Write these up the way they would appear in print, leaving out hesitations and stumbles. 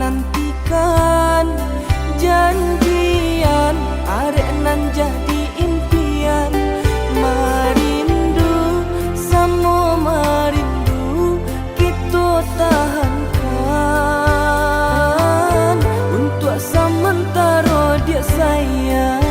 menantikan janjian arek nan jadi impian. Marindu samo marindu kita tahankan untuk sementara dia sayang.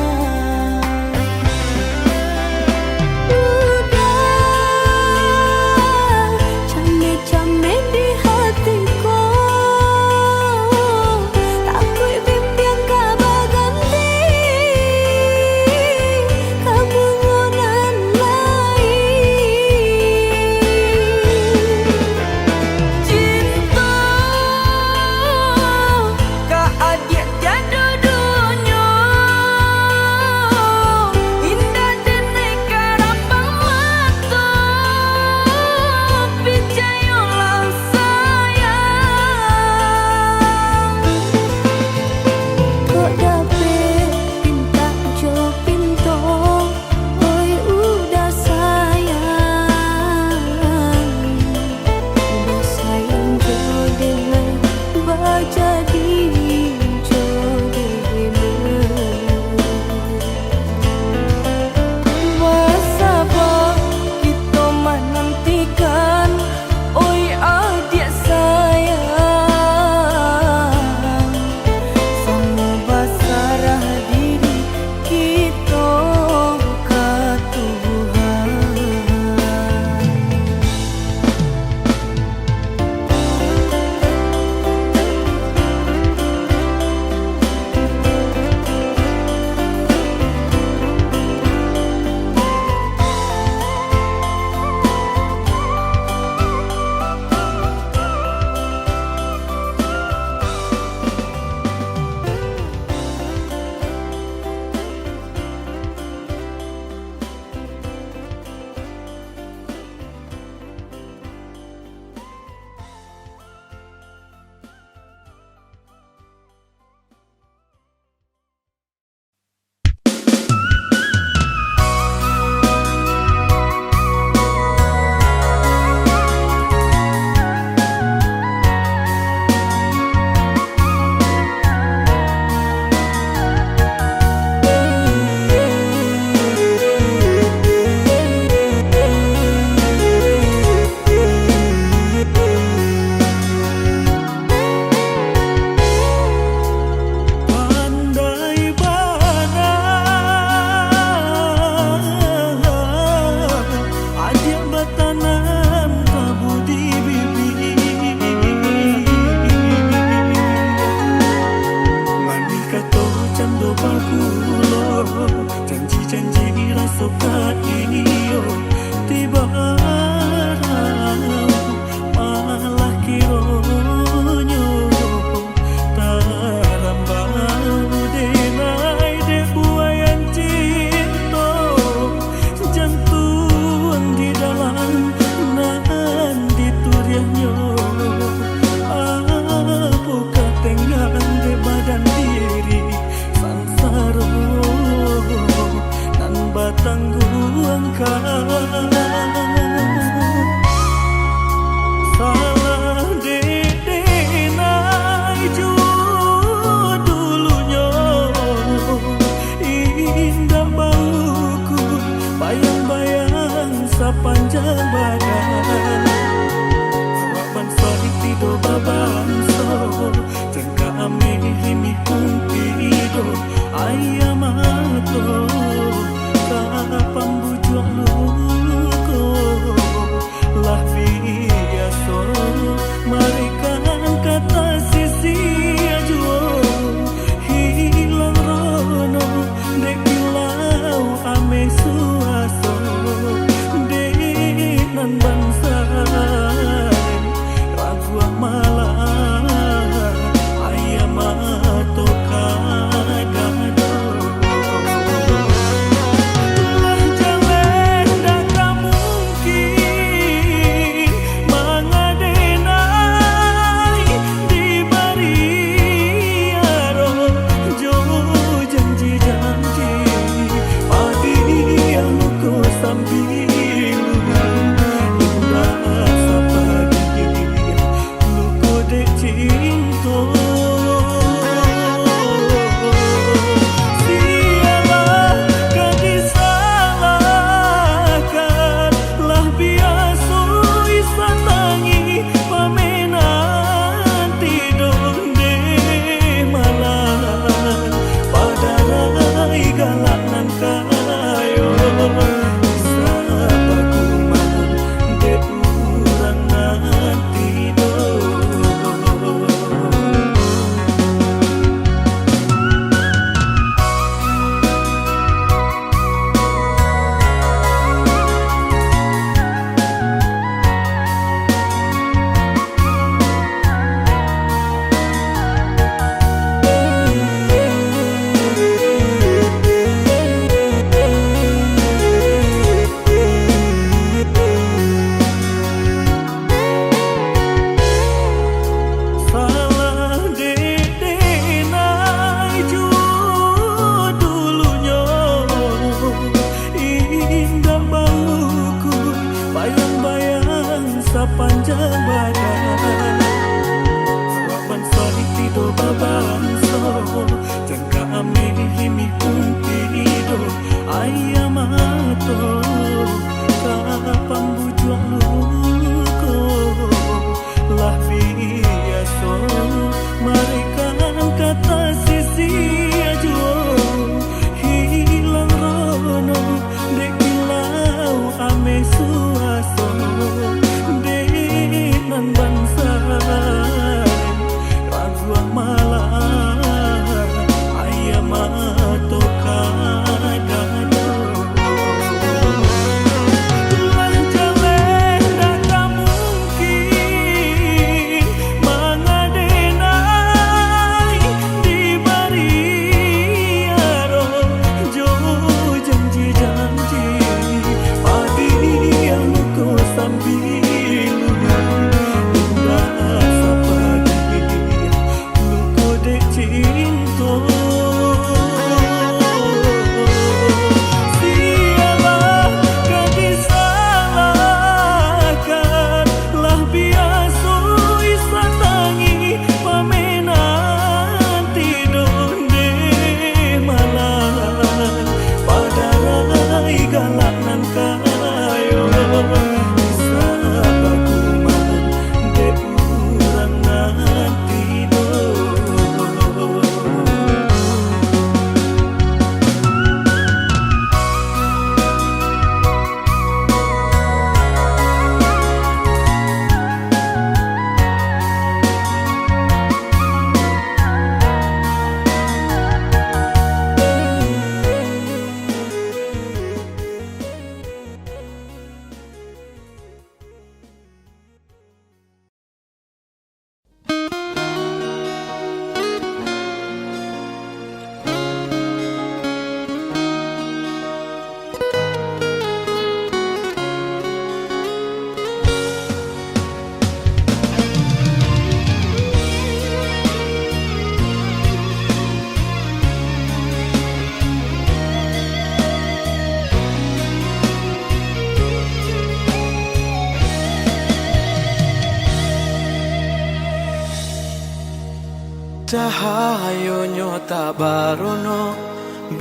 Cahayonyo tak barono,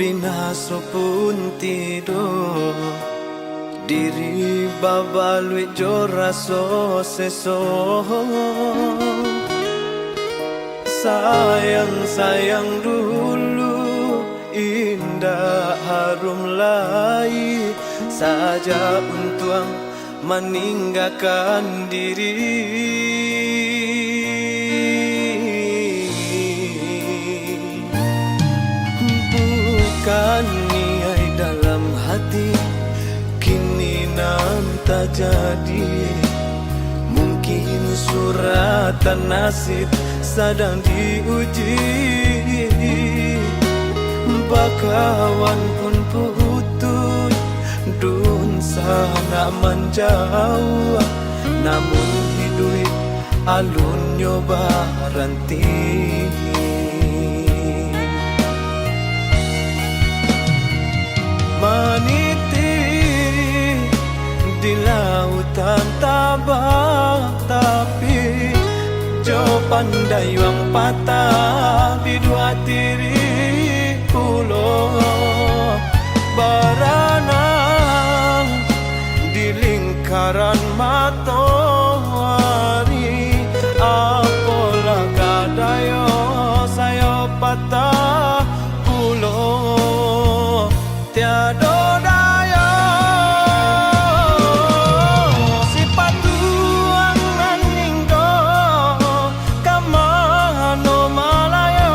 binaso pun tidur. Diri babalui joraso seso. Sayang-sayang dulu, indah harum lai saja untuk meninggalkan diri. Bukan niai dalam hati, kini nan tak jadi. Mungkin suratan nasib sedang diuji. Bakawan pun putus, dun sana menjauh. Namun hidup alun nyoba ranti. Meniti di lautan tabah, tapi jo pandai yang patah di dua tiri pulau. Berenang di lingkaran matahari, apalah kadayo saya patah pulau. Tiada daya si patuang nanginggo kamano malaya.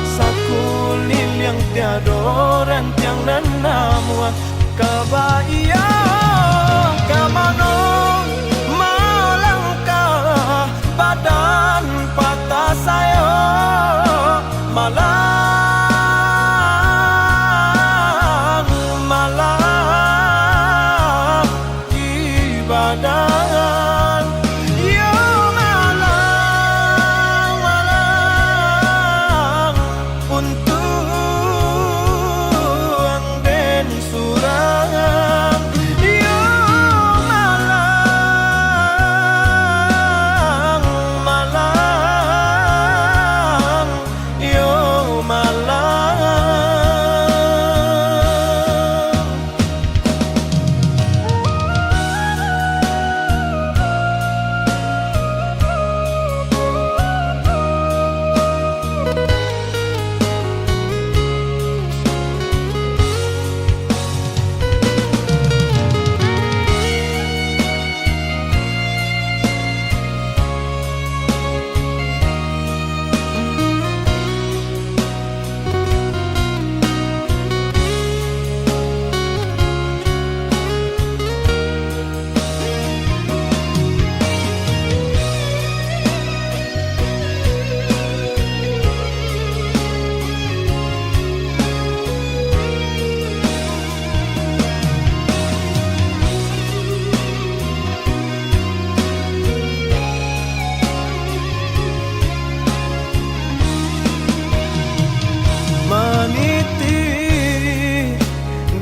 Sakulil yang tiada rentiang dan namuan kabaya. Kamano malangkah badan patah saya malah.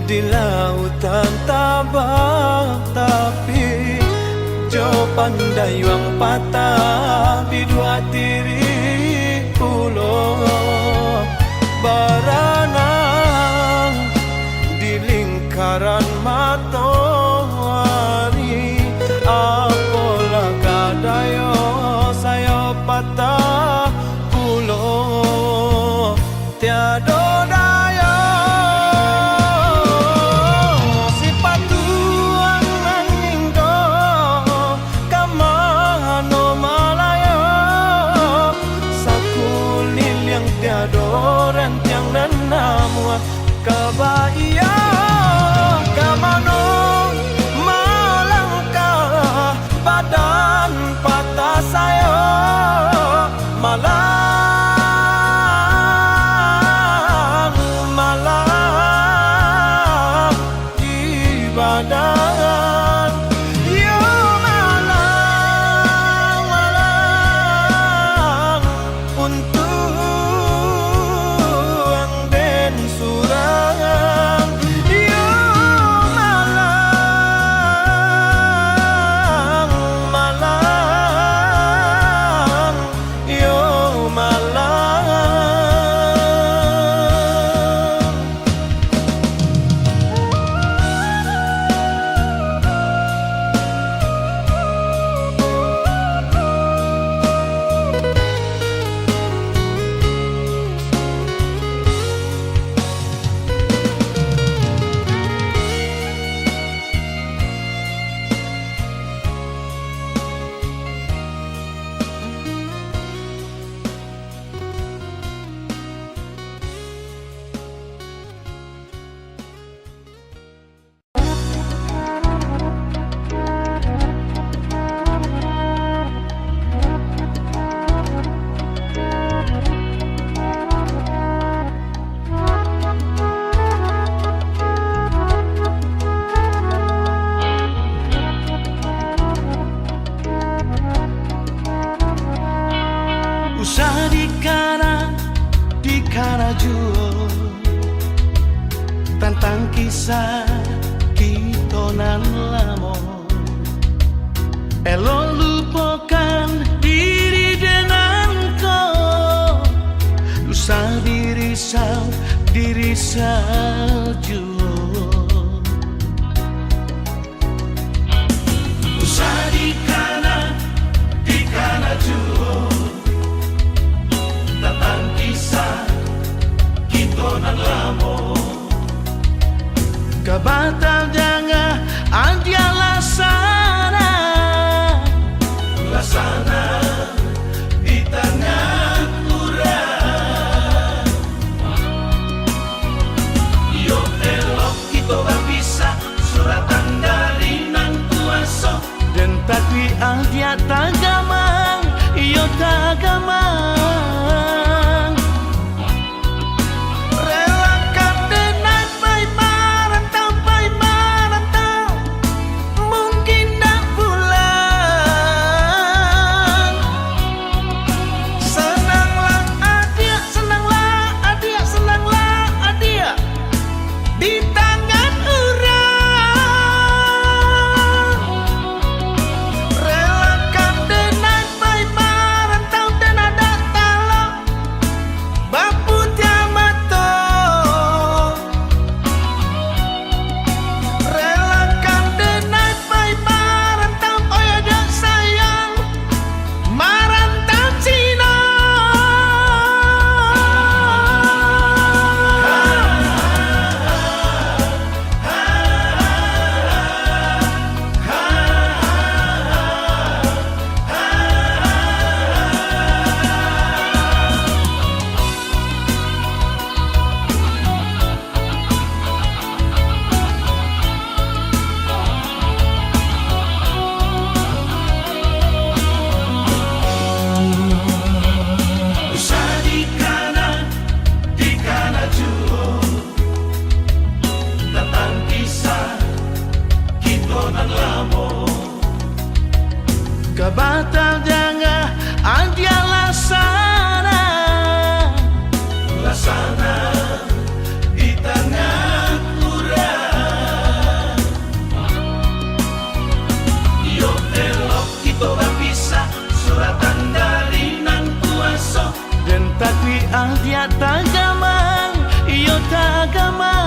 Di lautan tabah, tapi jo pandai yang patah di dua tiri pulau. Berenang di lingkaran matahari, apalah kadayo saya patah pulau. Tiada tiada orang yang Usah di kana juo tentang kisah kita nan lamo. Elo lupakan diri dengan kau. Usah diri juo. Usah di kana juo tentang kisah kita nan lamo. Kabatal jangan adia lasana di tengah urang. Yo elok kita bisa suratan dari nan kuasa. Dan tapi adia tagamang, yo tagamang. Kabatal jangan adia lasana di tengah urang. Yo elok kita bisa suratan dari nan kuasa. Dan tapi adia tagamang, yo tagamang.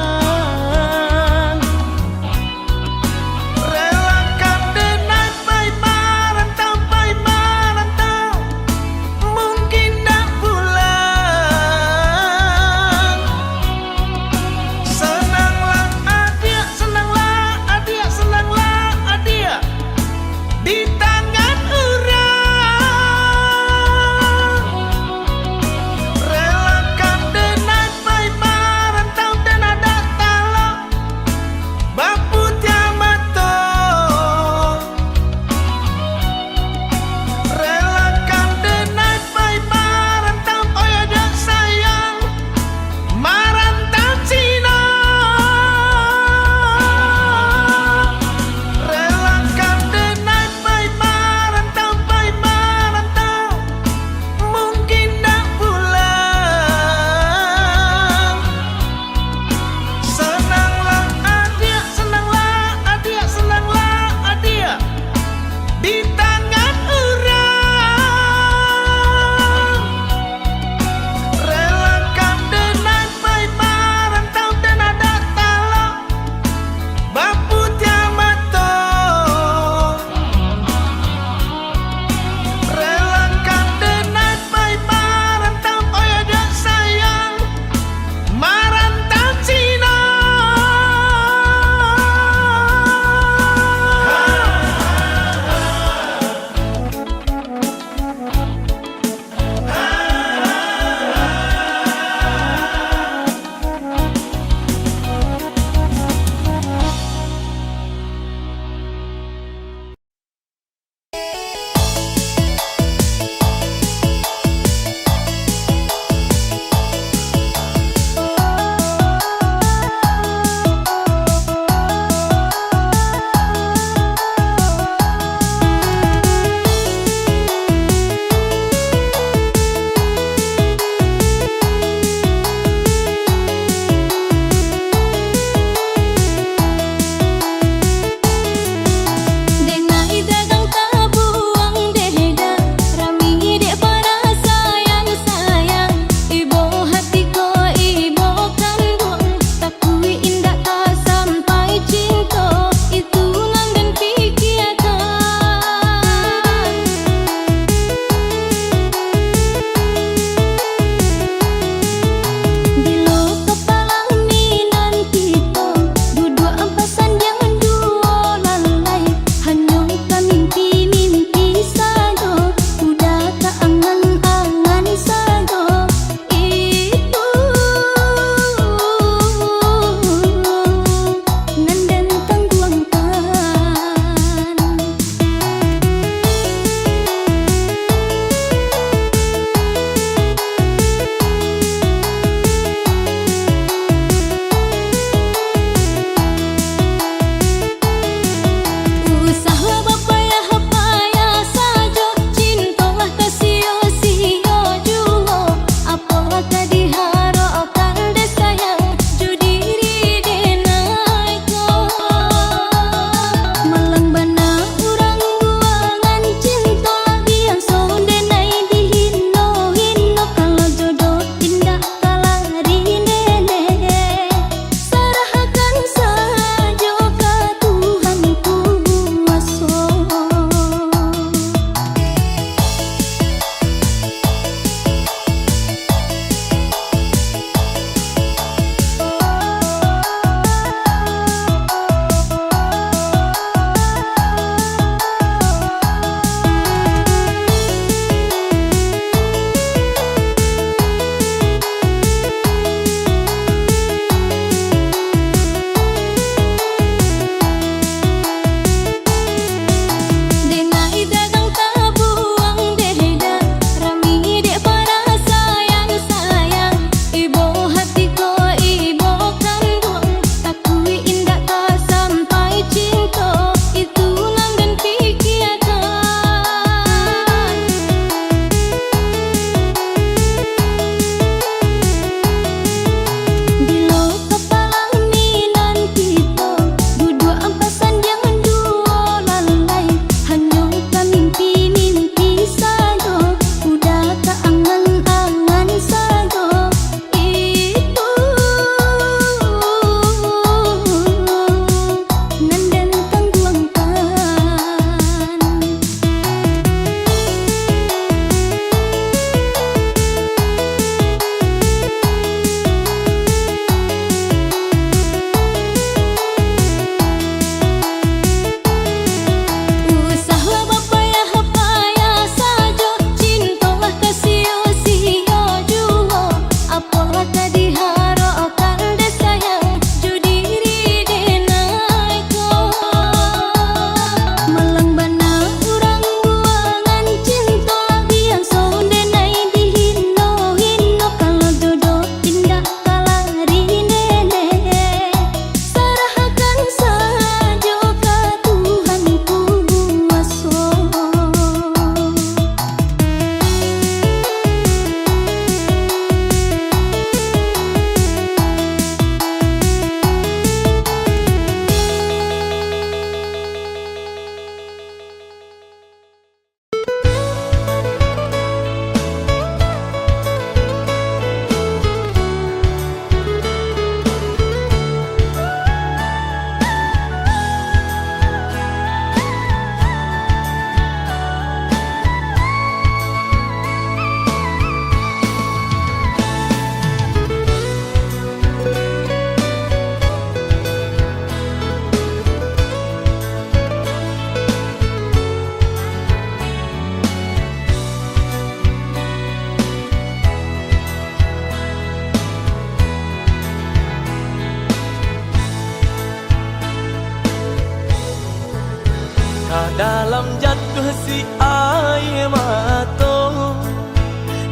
si air mata,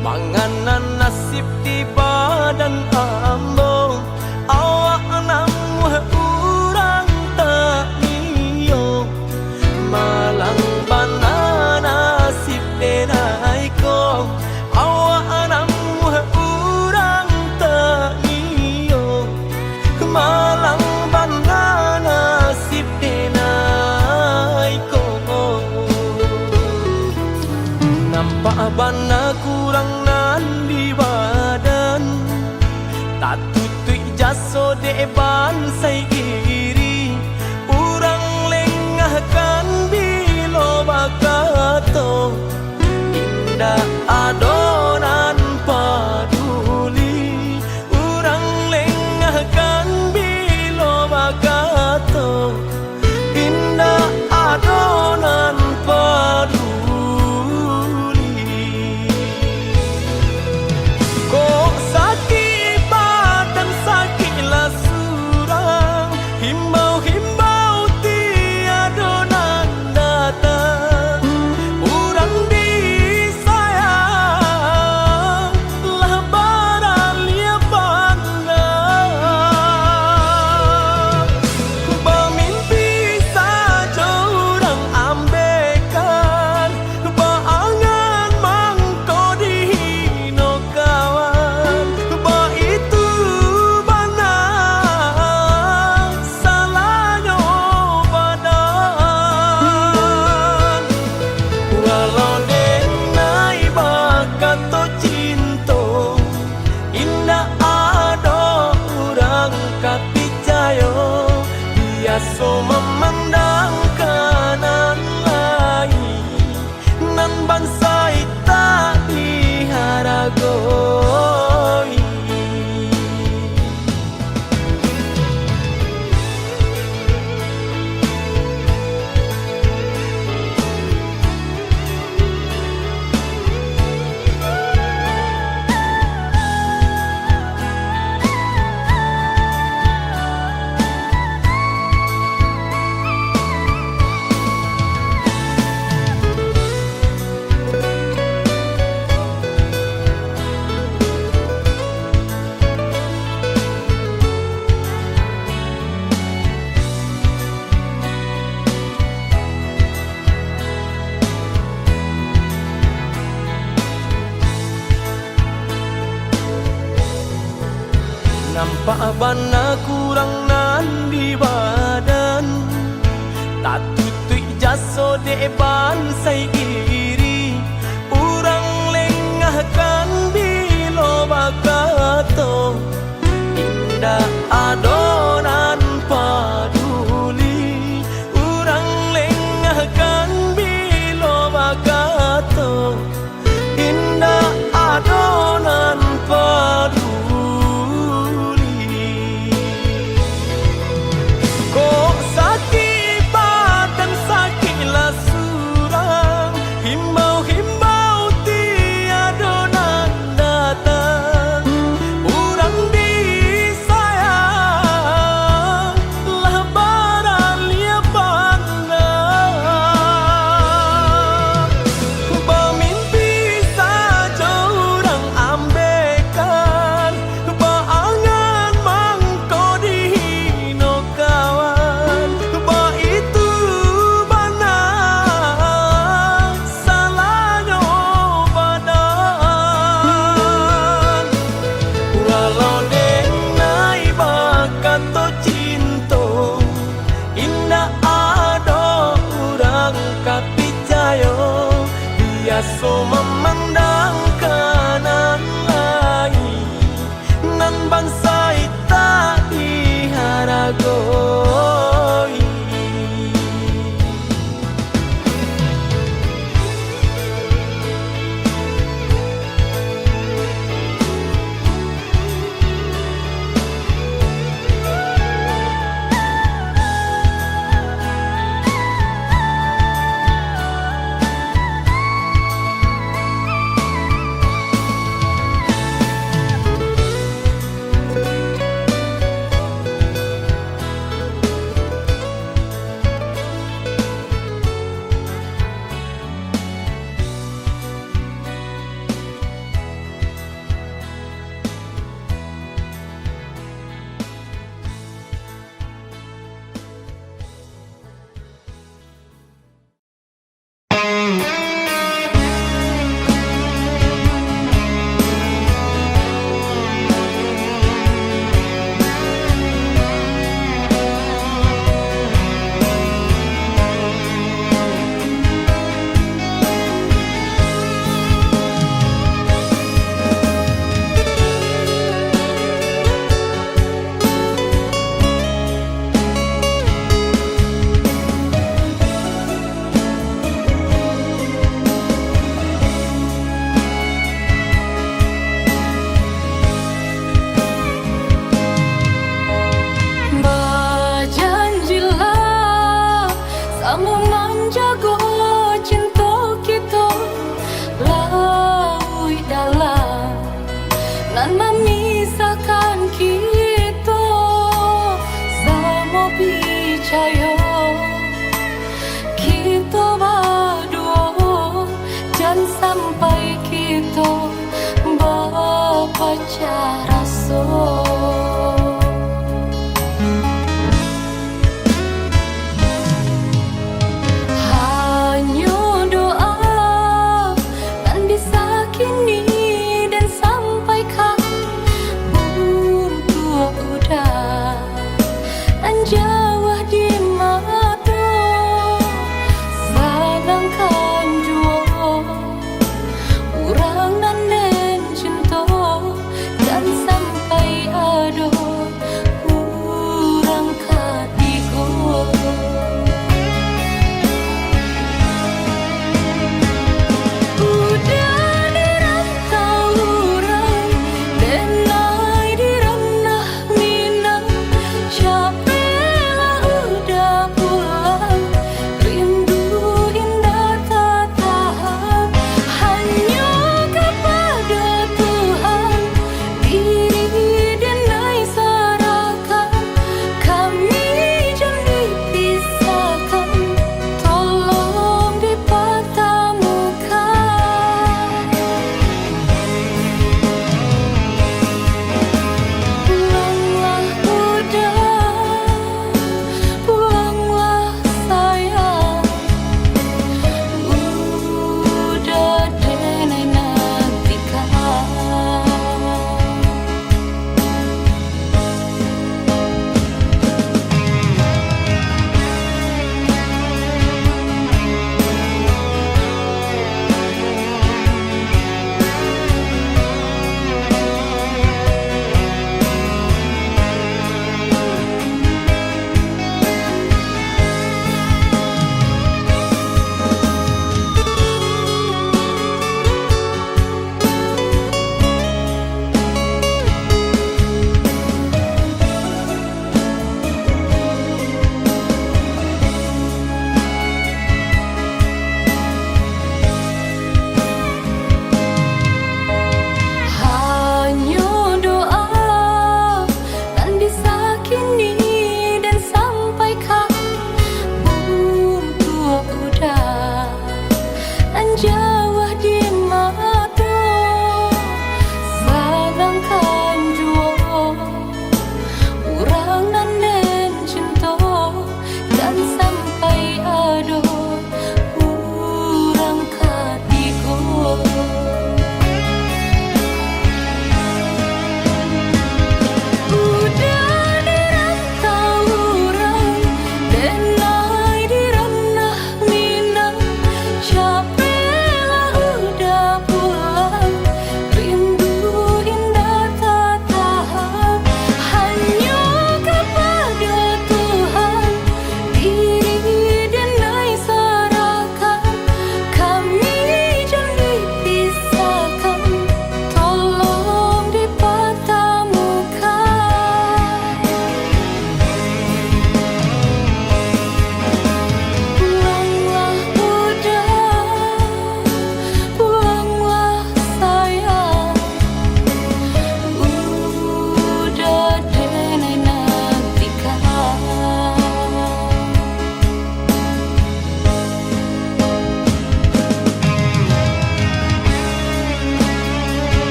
manganan nasib di badan ambo. Awak namu urang tak iyo, malang bana nasib denai ko. Awak namu urang tak iyo, malang bana nasib denai ko. Nampak bana kurang nan di badan, tak tutui jaso de bansai iri. Urang lengahkan bilo bakato, indah adonan paduli. Urang lengahkan bilo bakato, indah adonan paduli. Kok sakit badan sakitlah surang, himbau-himbau tiada nan datang. Urang disayang lah baralia pandang. Bermimpi saja urang ambekan, berangan mangko dihino kawan. Ba itu bana salahnya badan. Walau denai bakato cinta, indah ada urang kapicayo. Biasa memandang kanan lain, nan bansai tak diharagoi. Nampak bana kurang nan di badan, tak tutui jaso de bansai iri. Urang lengahkan bilo bakato, indah adonan paduli. Urang lengahkan bilo bakato, indah adonan paduli. Kok sakit badan sakitlah surang, nan memisahkan kita. Sama percaya kita berdua, jangan sampai kita berpacar rasa. Jauh di mata, salangkan jua orang nan cinta, dan sampai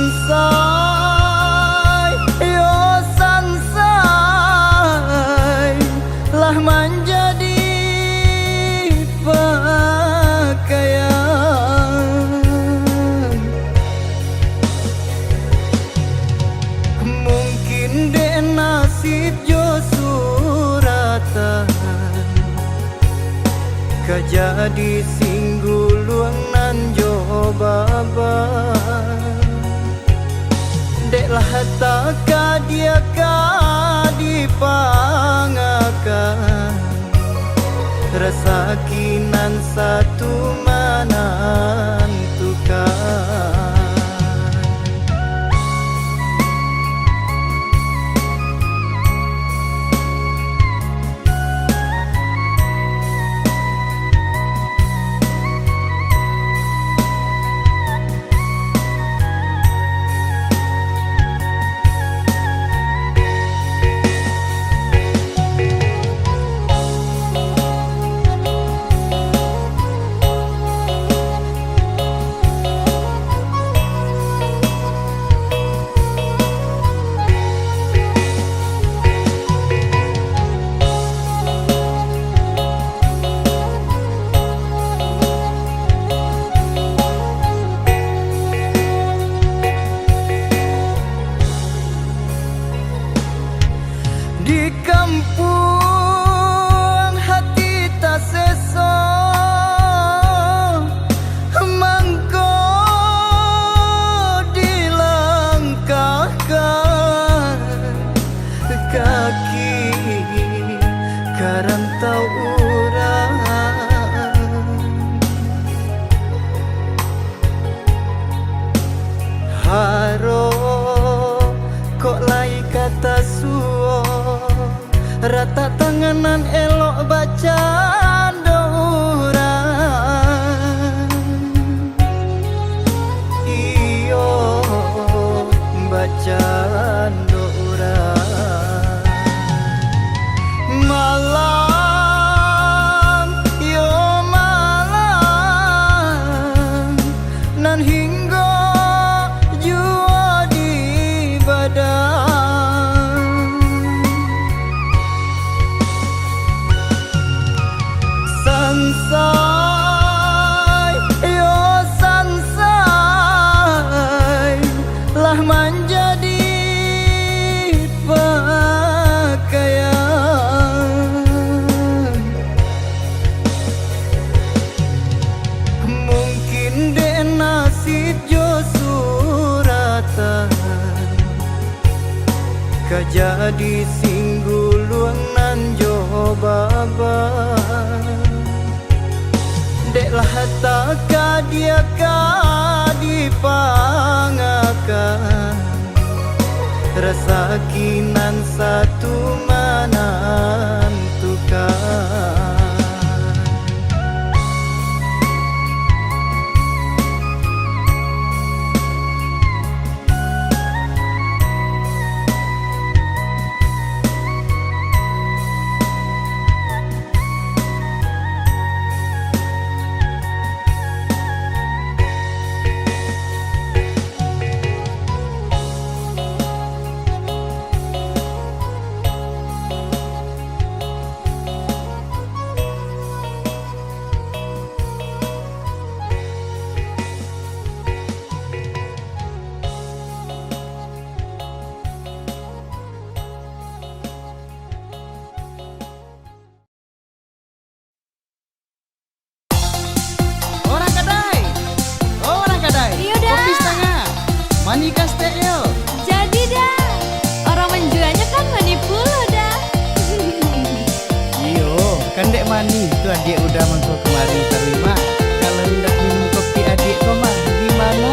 sansai yo sansai lah menjadi pakaian. Mungkin dek nasib jo suratan kajadi singguluang nan jo baba. Dek lah taka dia ka dipangakan rasa kinan satu menentukan. Di kampung hati tak seso mangko dilangkahkan kaki karantau urang. Haro kok lai kata suo rata tanganan elok baca orang. Iyo baca orang. Malam yo malam nan hingga jua di badan. Sansai yo sansai lah menjadi pakaian. Mungkin dek nasib jo suratan kajadi singguluang nan jo baba. Dek lah taka dia ka dipangakan rasa kinan satu menentukan. Mani kastek yo. Jadi dah. Orang menjualnya kan mani puluh dah. Iyo, kan dek mani itu adik udah mangkok kemari terima. Kalau ndak minum kopi adik kau mah gimana?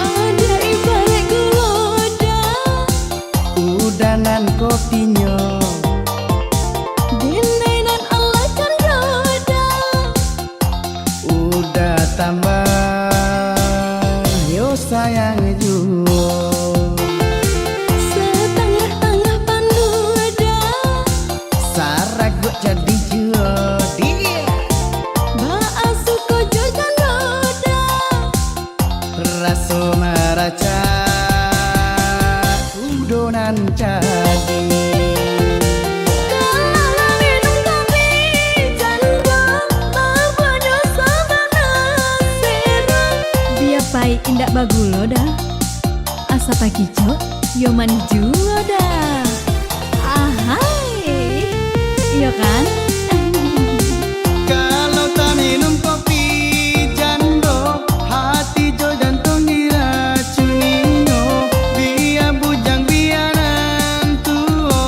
Ada ibarat guloda. Udanan kopinya. Sayang juga setengah-tengah panduda sarag Saragut jadi jodi Baasu kojo janoda Raso maraca Kudonan jadi Kalau minum kopi janda Mabado sabana serang Biar pai indak bagulo dah Asa pakijo yo mani juo dah Ahai Iya kan? Kalau tak minum kopi jando Hati jo jantung diracuninya Biar bujang biaran tuo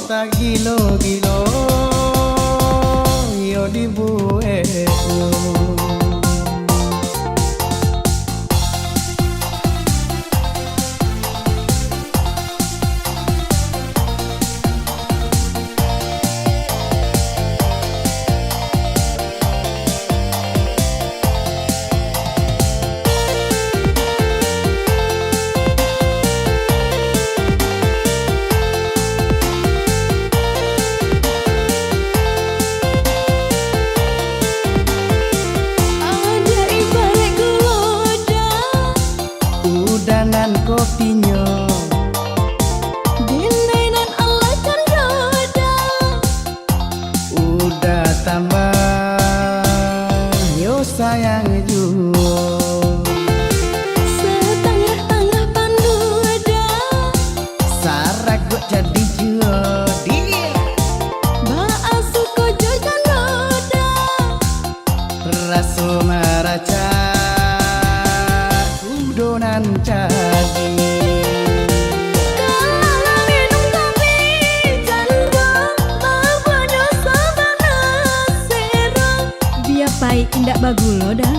Tak gilo-gilo Yo dibuat Ada ibarat geloda Udanan kopinya Dinainan Allah candoda Udah tambah Yo sayang juga Setengah-tengah panduda Saragut jadi jodi Baasu kojo janoda Raso maraca Kudonan jadi Kalau minum kopi janda Mabado sabana serang Biar pai indak bagulo dah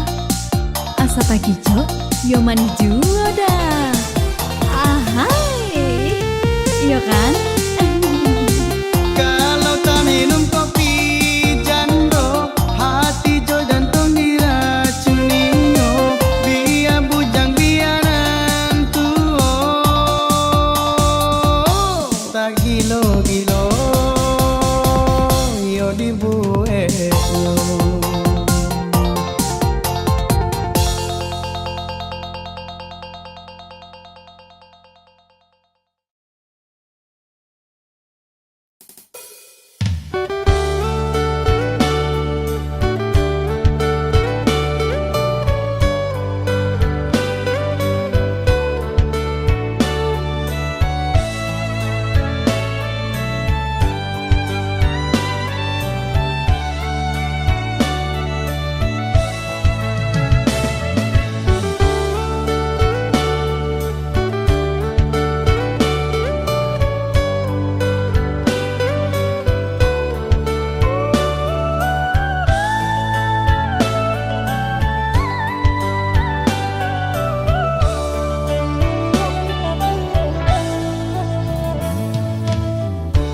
Asa pakijo yo mani juo dah Ahai Iya kan? Kalau tak minum kopi jando Hati jo jantung diracuninya Biar bujang biaran tuo Tak gilo-gilo Yo dibuat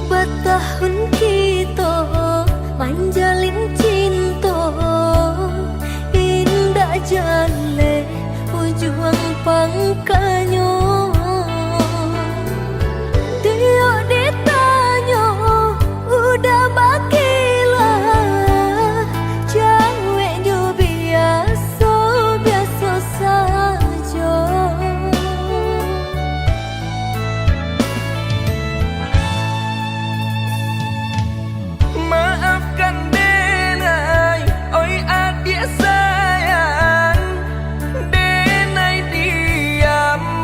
Bertahun kita manjalin cinta Indah jale ujung pangkanya Dia ditanya udah bakilah Ceweknya biasa-biasa saja Maafkan Denai, oi adik sayang. Denai diam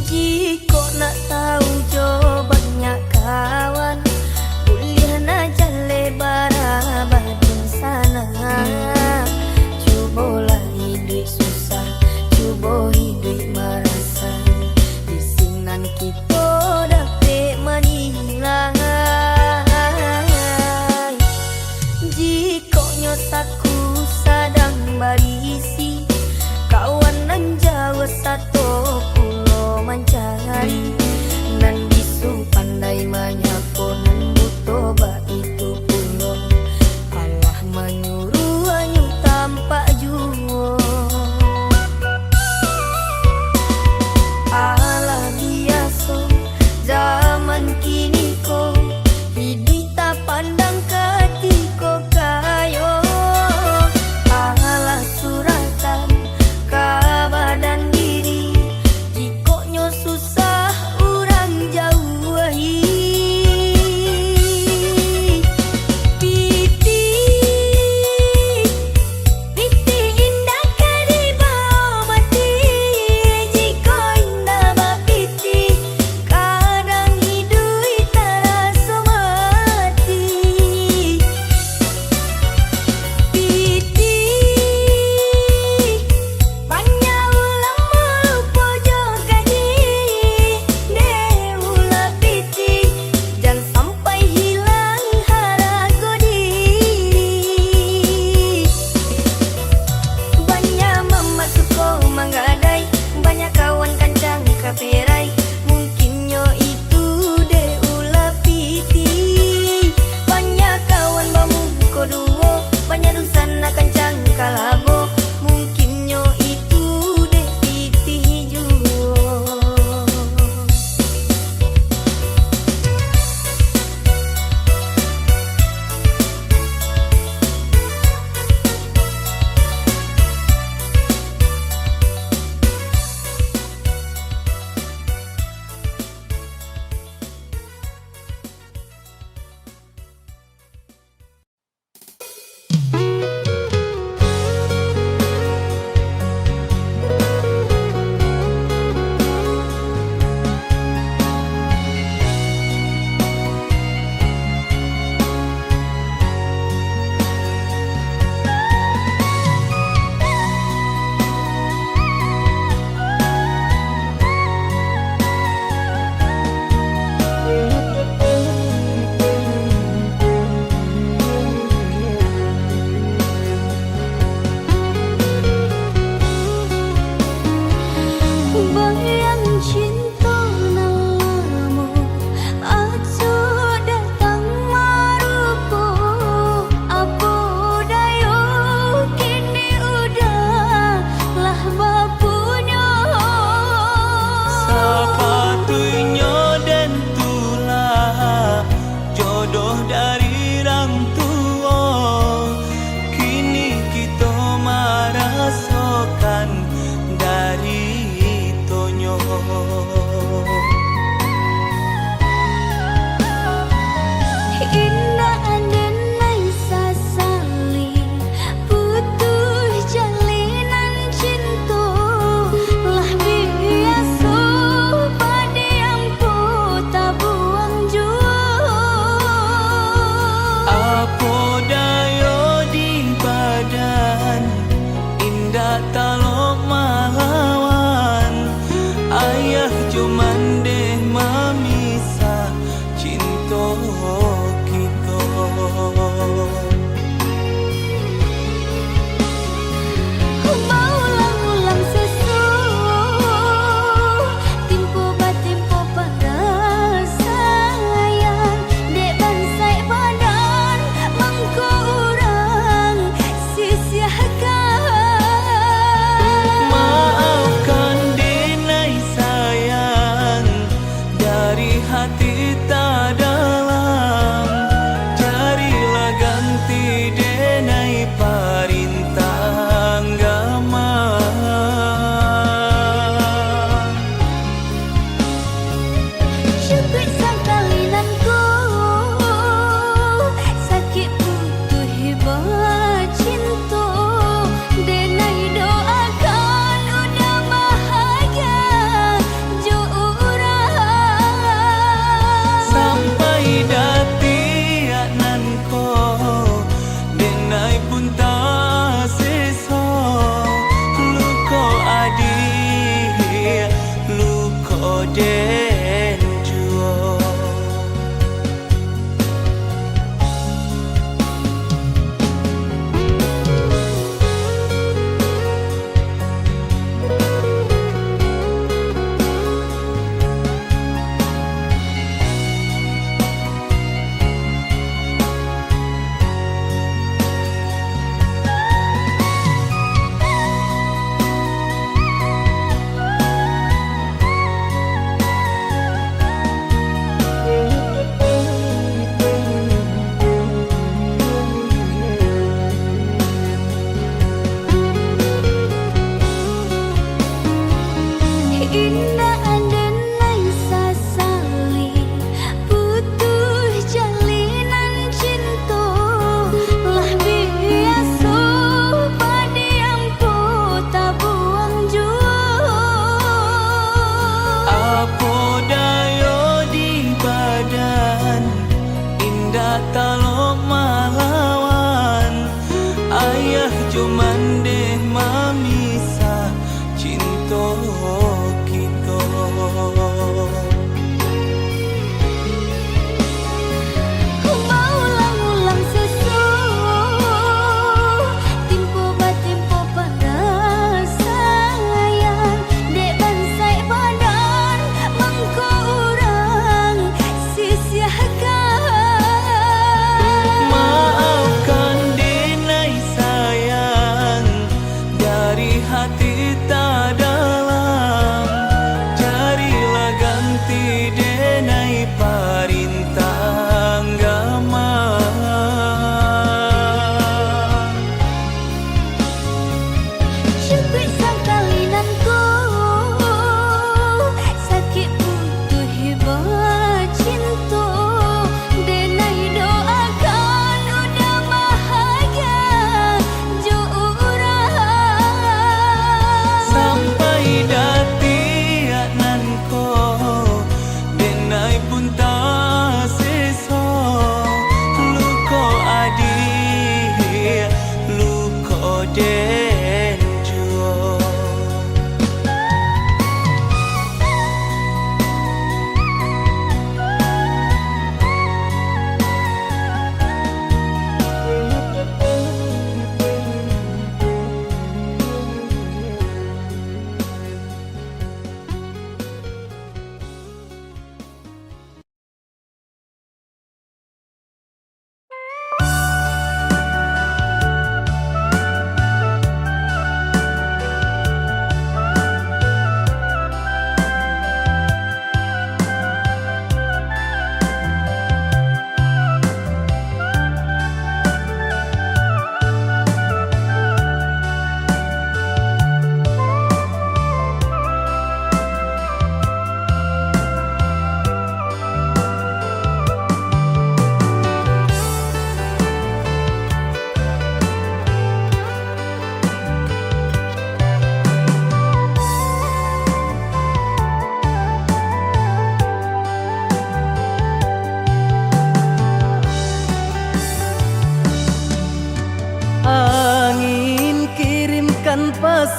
Jika nak tahu jo banyak kawan, boleh nak jalan barabadin sana. Cubalah hidup susah, cuba hidup merasa, di sinan kita dapat menilai. Jika nyosaku sadang barisi, kawan nan jauh satu pulau mencari, nan bisu pandai menyapu nan butuh ba itu pulau. Allah menyuruh anyu tampak jua. Allah biasa zaman kini ko, hidup tak pandang ketiko kayo. Allah suratan kabadan diri, jikoknya susah orang jauhi. Piti indah karibau mati, jika indah bapiti, kadang hidup terasa mati. Piti banyak ulang melupa juga Deula piti, jangan sampai hilang harago diri. Banyak memasuko menggadai, banyak kawan kancang kaperai, mungkinnya itu Deula piti. Banyak kawan bamu koduo, banyak dusan kancang kalabo, mungkinnya itu De piti juo. Bayang cinta namamu, acu datang marupu, apa dayo kini udah lah bapunya. Sepatunya dan tulah jodoh dari orang tua, kini kita merasakan dari tonyo. Indah andenai sasali, putus jalinan cinta, lah biasa pada ampu tak buang jua. Apa dayo di badan, indah talok mahawan, ayah cuman deh memisah cinta kita. Maulang-ulang sesu, timpo batimpo pada sayang, dek bansai badan mangko urang sisiakan. Maafkan denai sayang,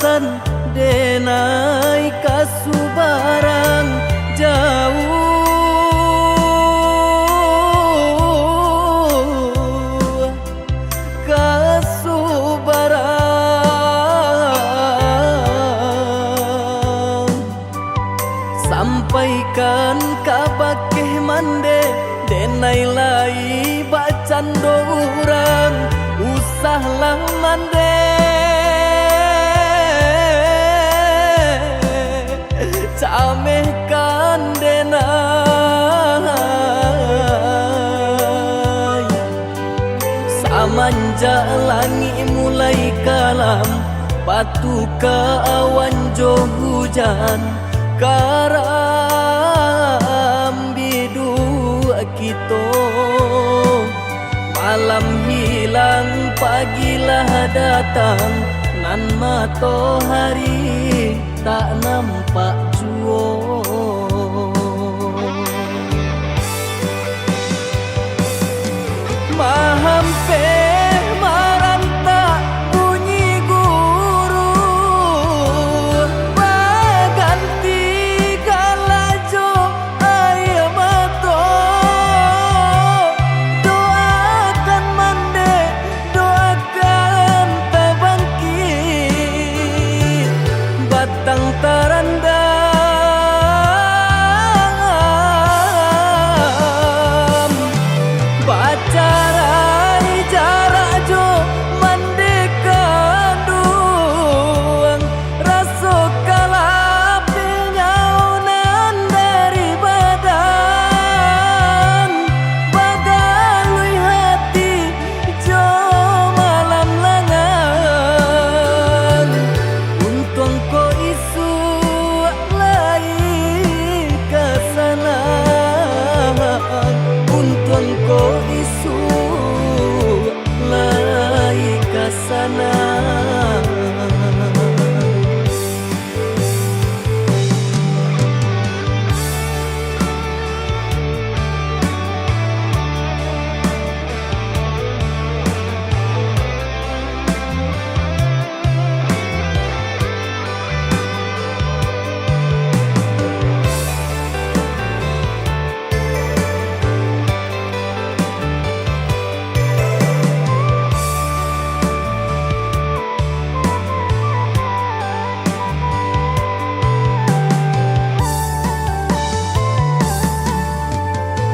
pasan denai kasubarang jauh kasubarang sampaikan kabakeh mande denai lai bacan dorang usahlah mande camehkan denai samanja langi mulai kalam batu ke awan jo hujan karam bidu kito malam hilang pagilah datang nan matahari tak nampak jua mahampe maranta bunyi guru baganti galajo air mato doakan mande doakan tabangkit batang tarandam bacarai jarak jo mandeka duang raso kalapi nyaunan dari badan bagalui hati jo malam langan untung ko isu lai kesana untung ko isu lai kesana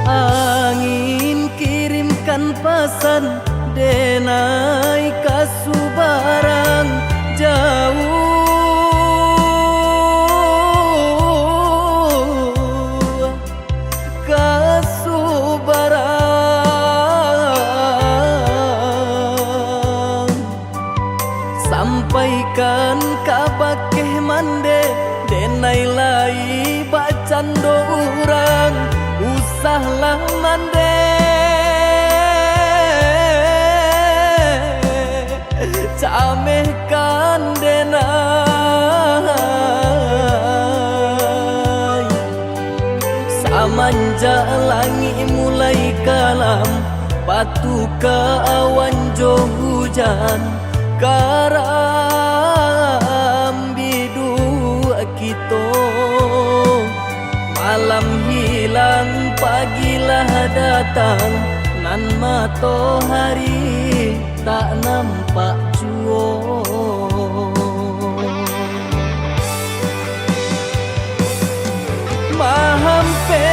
angin kirimkan pesan denai kasubarang jauh kasubarang sampaikan kabakeh mande denai lai bacan dorang usahlah mande camehkan denai samanja langi mulai kalam batu ke awan jo hujan karam bidu kito malam hilang pagilah datang nan matahari tak nampak jua mahampe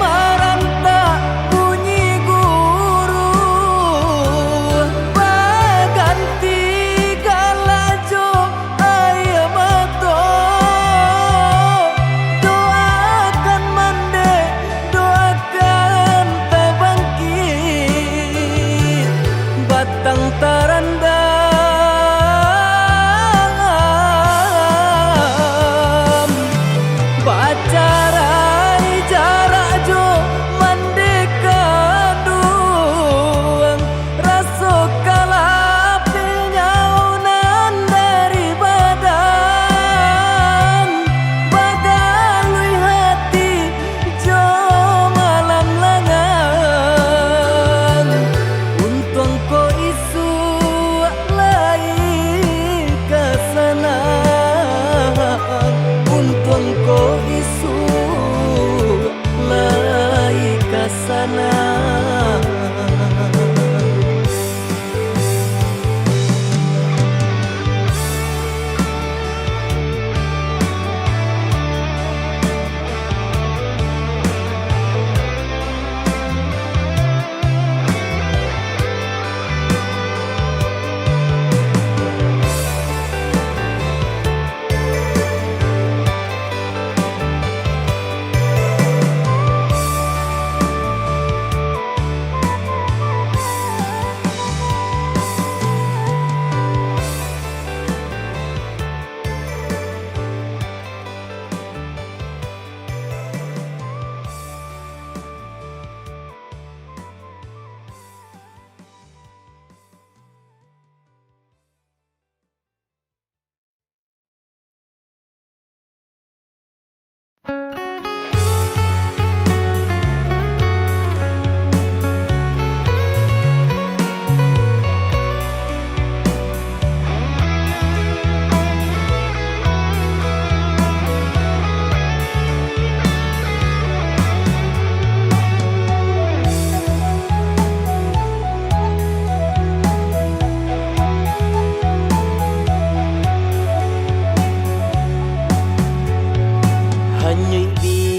maranta bunyi guru baganti galajo air mato doakan mande doakan tabangkit batang tarandam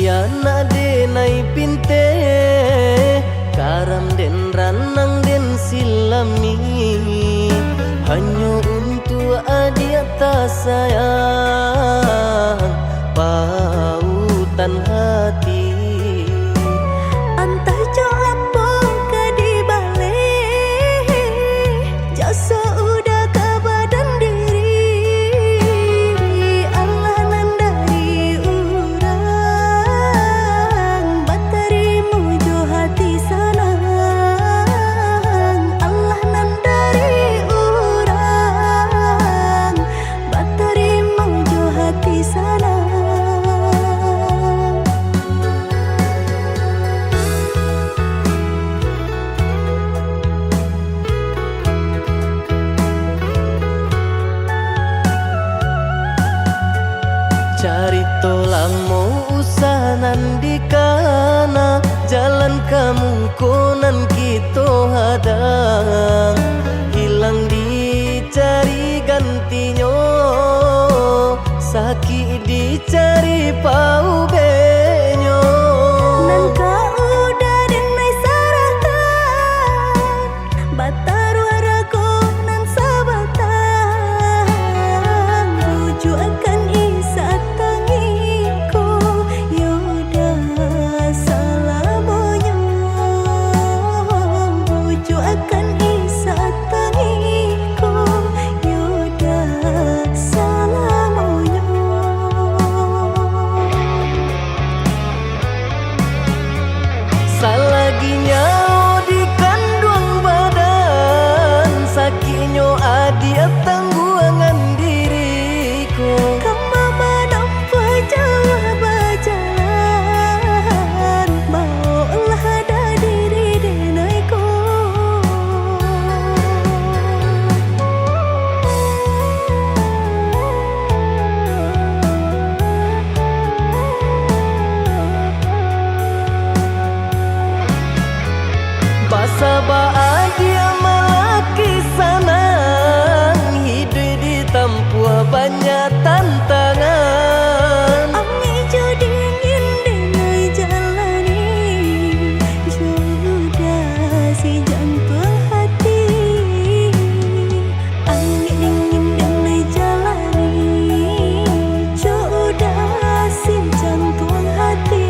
piana denai pinte karam den ranang den silami hanya untuk adia tak sayang pautan hati. Entah jo apa ke di balik jasa udah ke badan diri Allah nan dari urang baterimu jo hati sanang Allah nan dari urang baterimu jo hati sanang. Cari tolang mau usahanan di kana jalan kamu konan kita hadang hilang dicari gantinya sakit dicari pau benyo Nan kau udah denai saratan batar waraku nan sabatan rujuk akan isa tangiku yoda salamonya rujuk akan isa tangiku yoda salamonya. Salaginya di kandung badan sakitnya adia tangguangan diriku Kamu menampak jauh berjalan maulah ada diri denaiku. Basaba adia malaki sanang hidup di tempuh banyak tantangan Angin jo dingin denai jalani jodoh si jantung hati. Angin dingin denai jalani jodoh si jantung hati.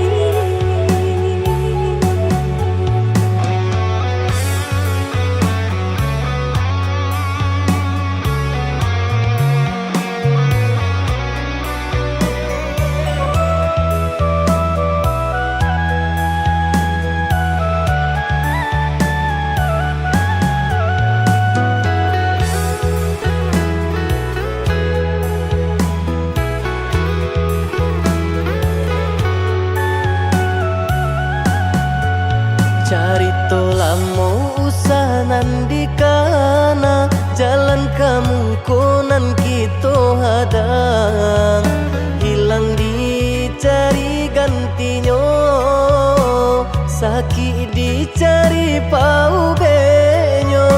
Cari tolang mau usahanan di kana jalan kamu konan kita hadang hilang dicari gantinya sakit dicari pau benyo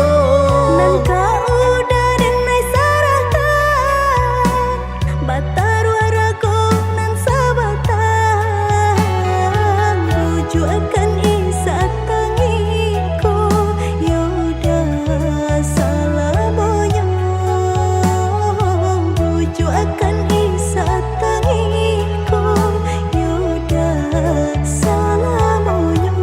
Nan kau udah denai saratan batar waraku nan sabatan rujuk akan isa tangiku yoda salamonya rujuk akan isa tangiku yoda salamonya.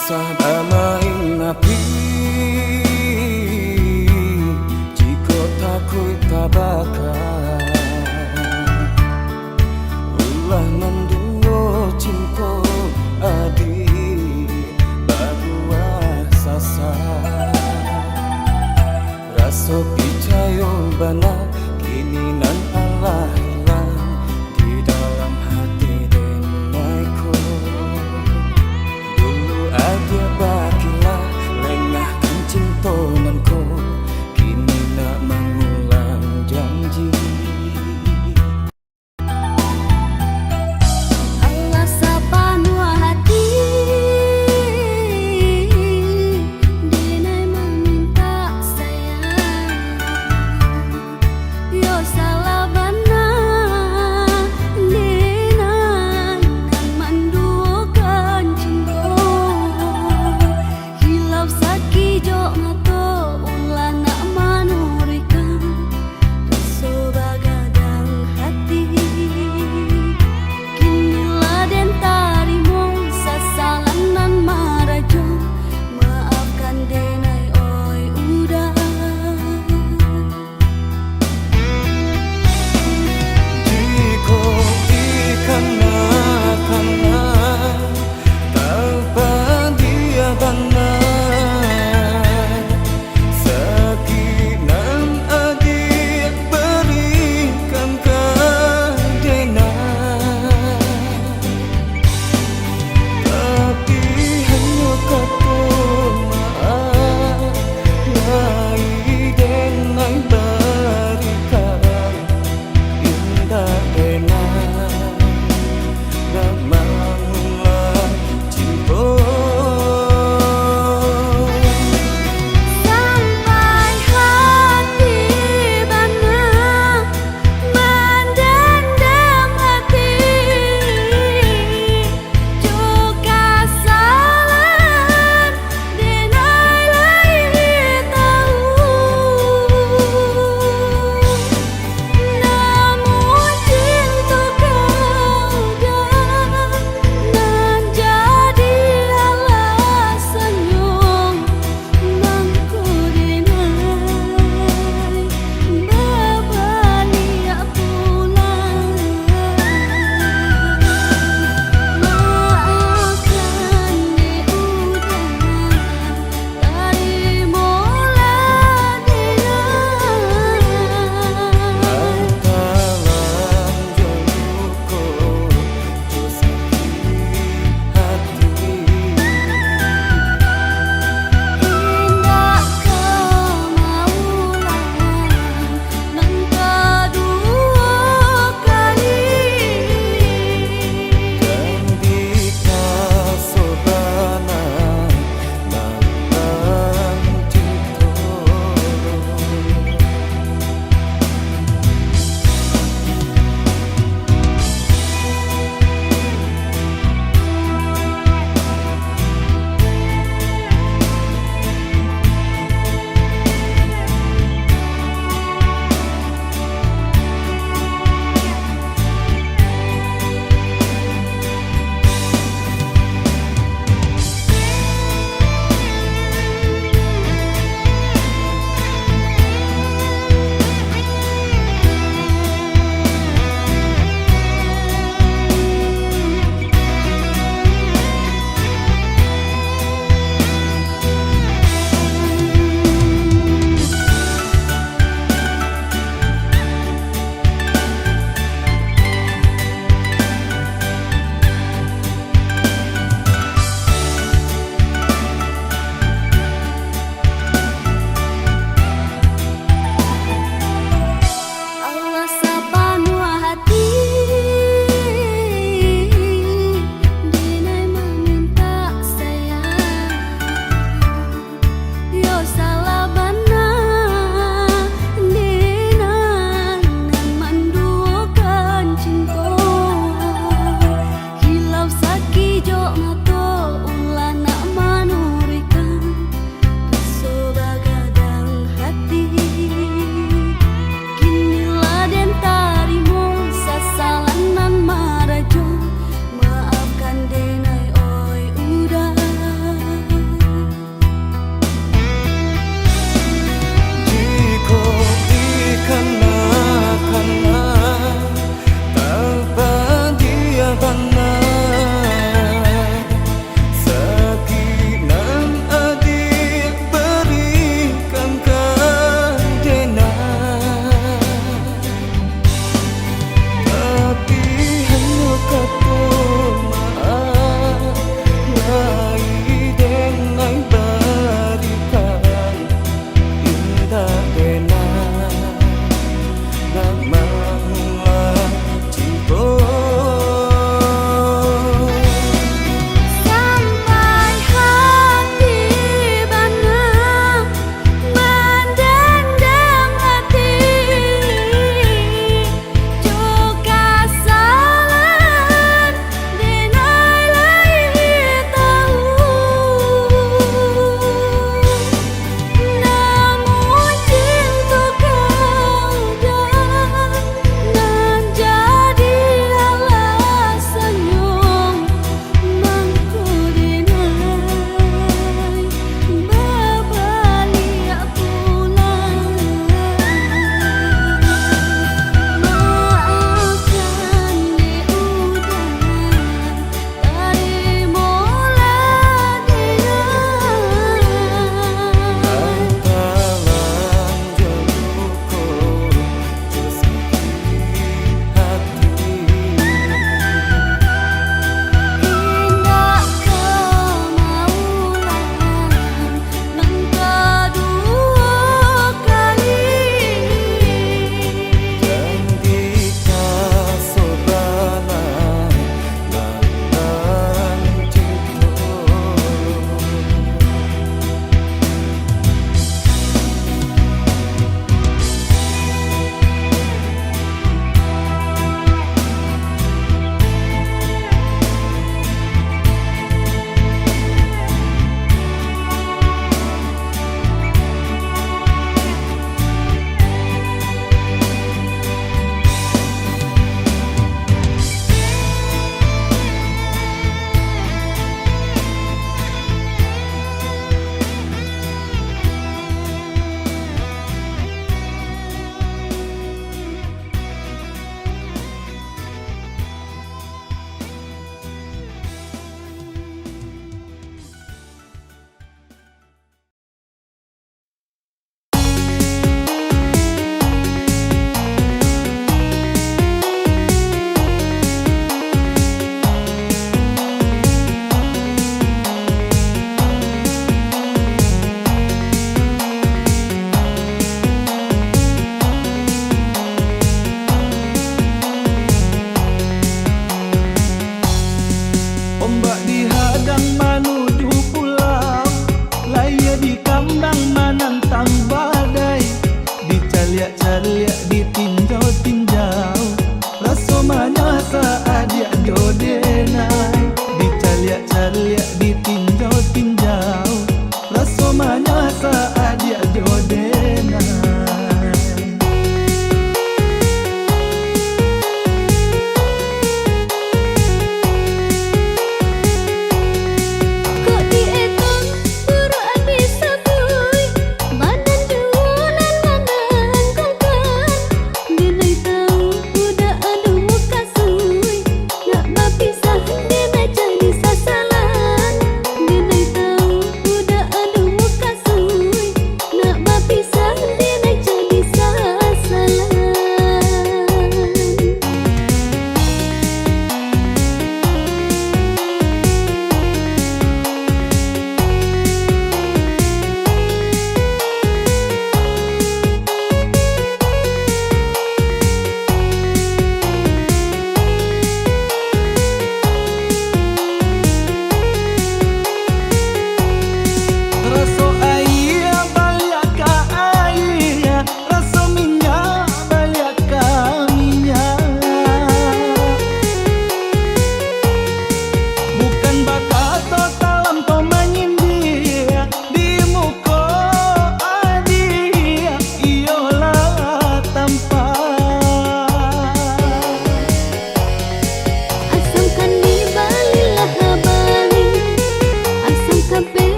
Kisah damai nabi jika takut tabakar ulah mendungo cinta adi baguah sasar rasa picayo bana kini nan Allah hilang di dalam hati denaiku dulu ada bakilah lengahkan cinta nanku kini nak mengulang janji Allah sepenuh hati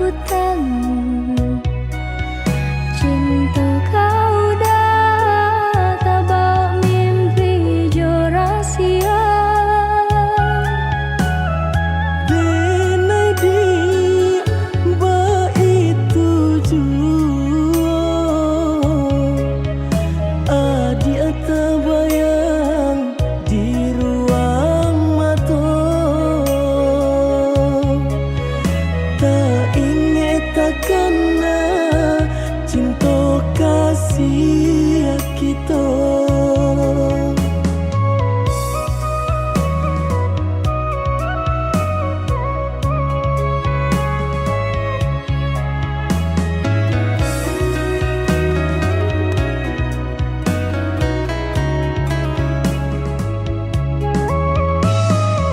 sambutanmu. Cinta kau dah tabak mimpi jo rahasia. Denai di ba itu jua adik terbayang di ruang mata. Tak ingat takkan cinta kasih kita.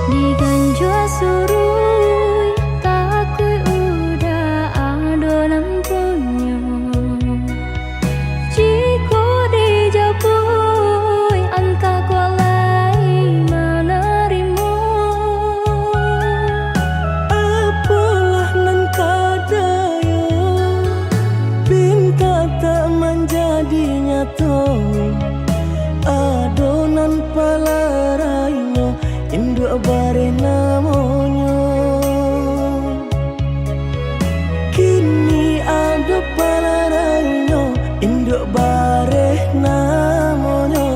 Diganjua surui takui udah adonan punya. Jika dijapui anta kualai menerima. Apalah nan kadaya pinta tak menjadi nyata. Adonan palarainya induk bare namanya. Kini ada palarainya induk bare namanya.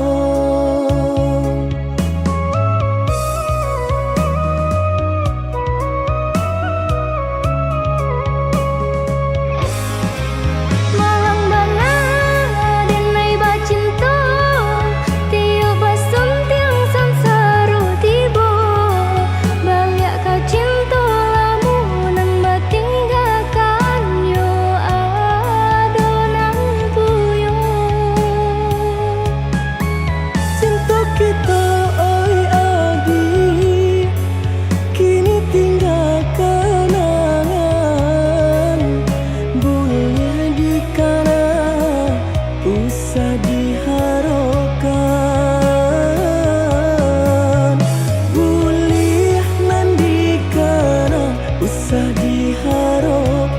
Malang banget denai bacinta. Tiup basum tiang sansaru tiba. Balik kau cinta lamunan batinggalkan yo adonan puyo. Cinta kita oi adik kini tinggal kenangan. Boleh dikana usah diharapkan. Boleh nan dikana usah diharapkan.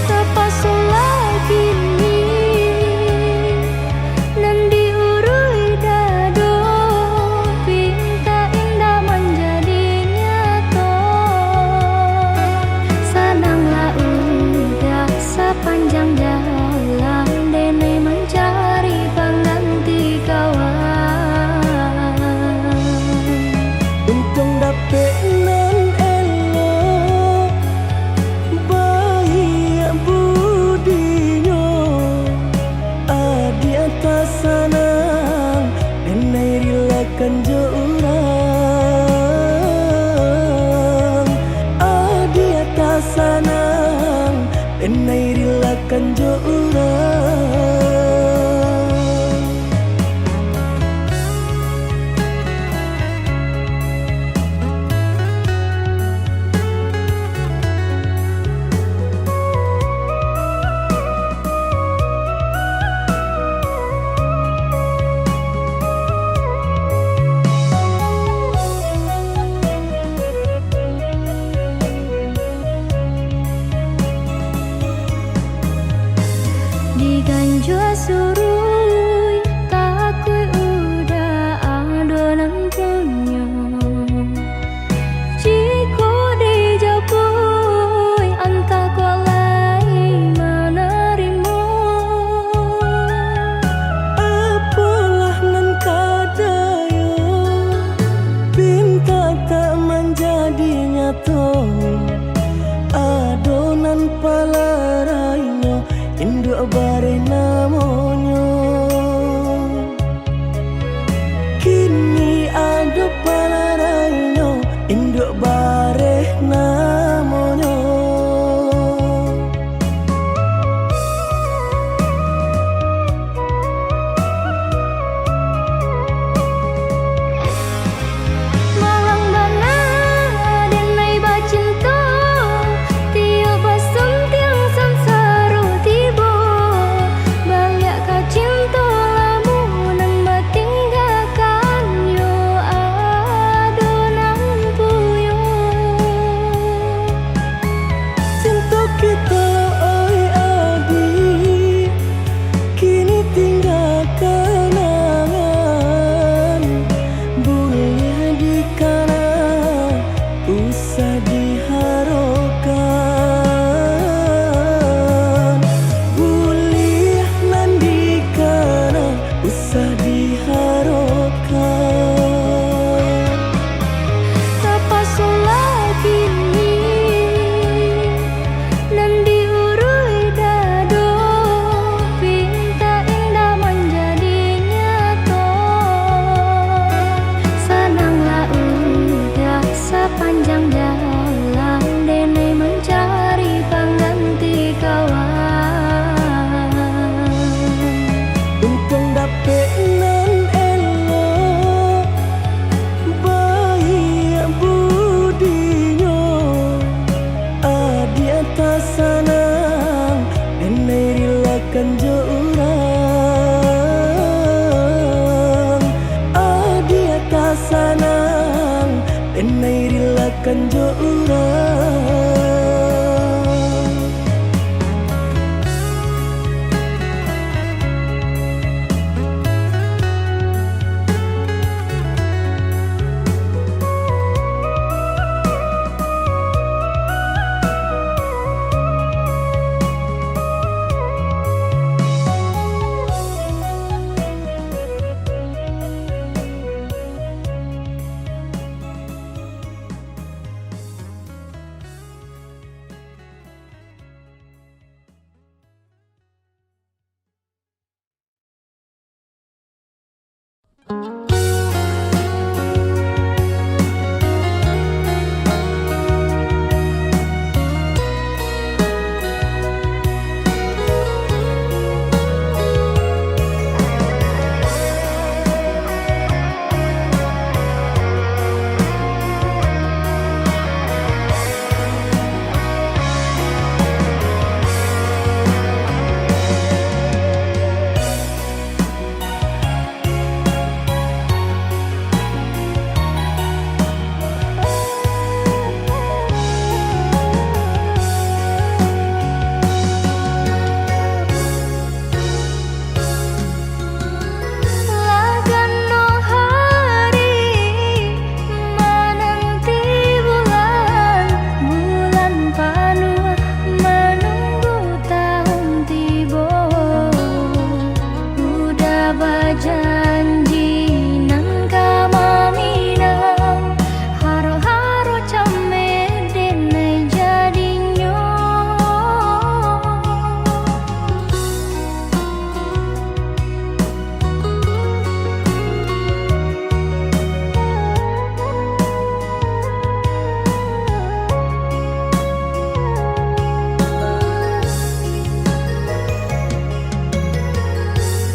Terpaksalah kini nan diurui dado. Pinta indah menjadi nyata. Senanglah udah sepanjang jalan denai mencari pengganti kawan. Untung dapet nan elok baik budinya. Adi atas sanang denai rilakan jo urang. Adi atas sanang denai rilakan jo urang. Diganjua surui takui udah adonan punya. Jika dijapui anta kualai menerima. Apalah nan kadaya pinta tak menjadi nyata. Adonan palarainya induk bare namanya. Kini ada palarainya induk bare namanya. Malang banget denai bacinta. Tiup basum tiang sansaru tiba. sepanjang jalan Denai mencari pengganti kawan. Untung dapet nan elok baik budinya, adi atas sanang Denai rilakan jo urang, adi atas sanang Denai rilakan jo urang.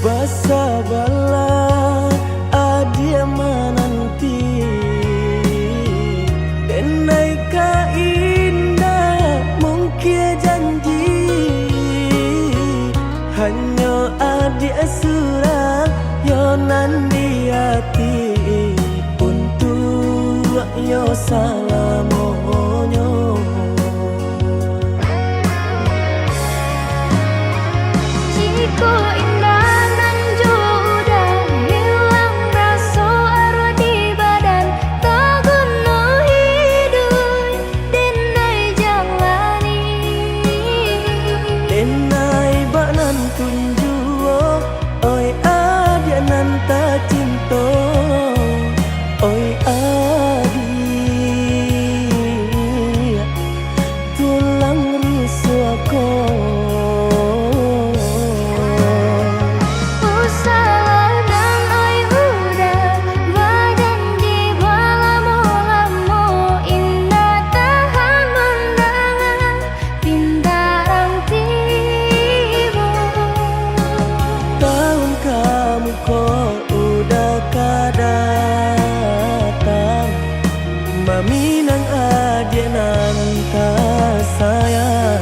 Basabalah adia menanti Denai ka indah mungkin janji hanya adia surang yonan di hati untuk yo salamonyo. Jiko indah nan jodoh hilang rasa arwah di badan tak guna hidup Denai jalani Denai bak nan tunjuo oi adia nan tak cinta oi adi tulang rusuk aku. Maminang adia nan tak sayang.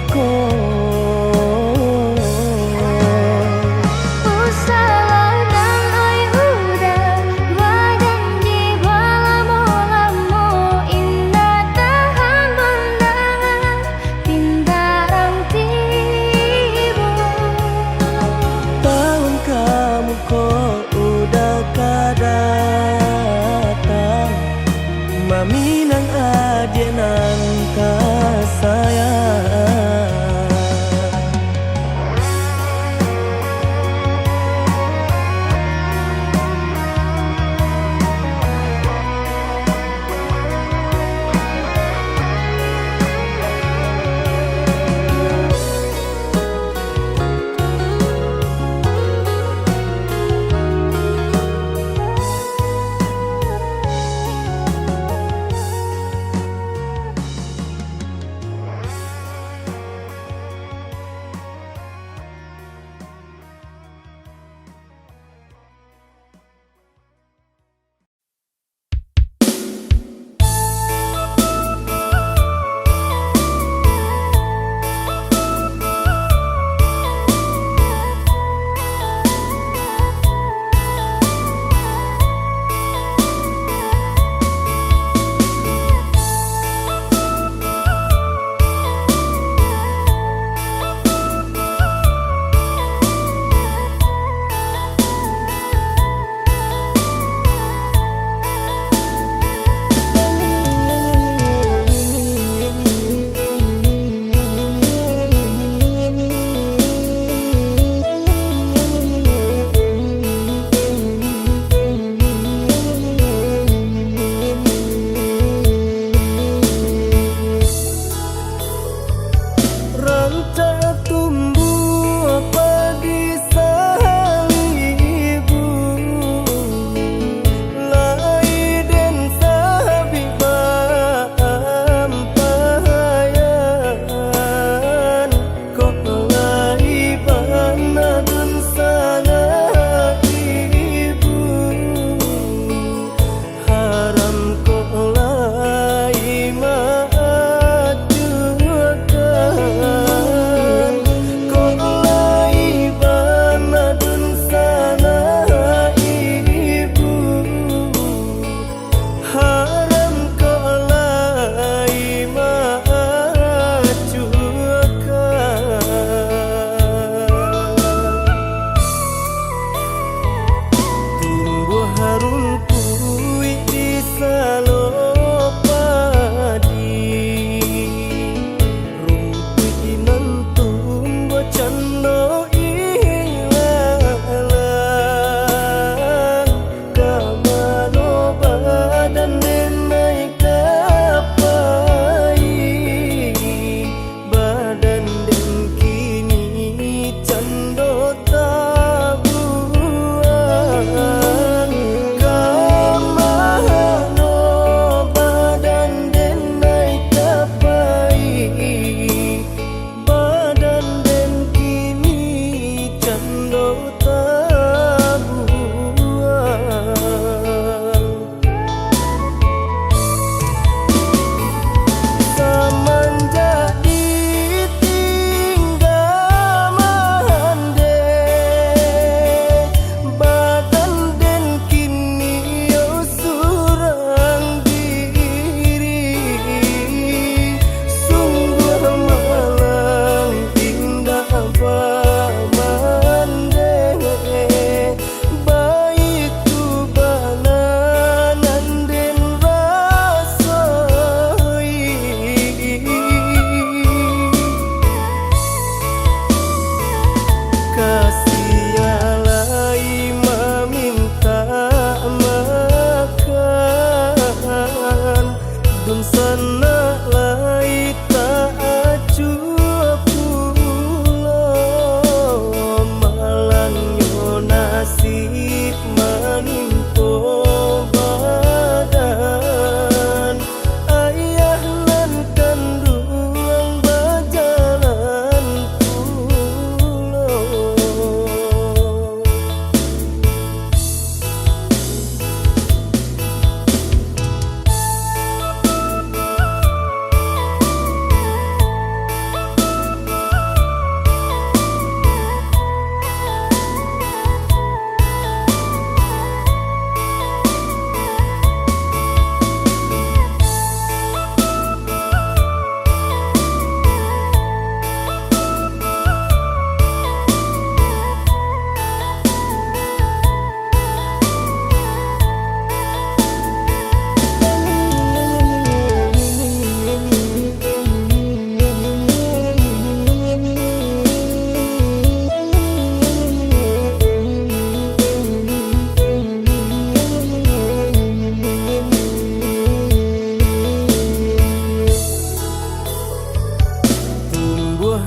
ko. Usalah dan oi udah berjanji balamu-lamu indah tahan mendangan pintarang tibu. Tahun kamu kok udah kadatang, mami nang adik nang kasayang.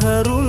haru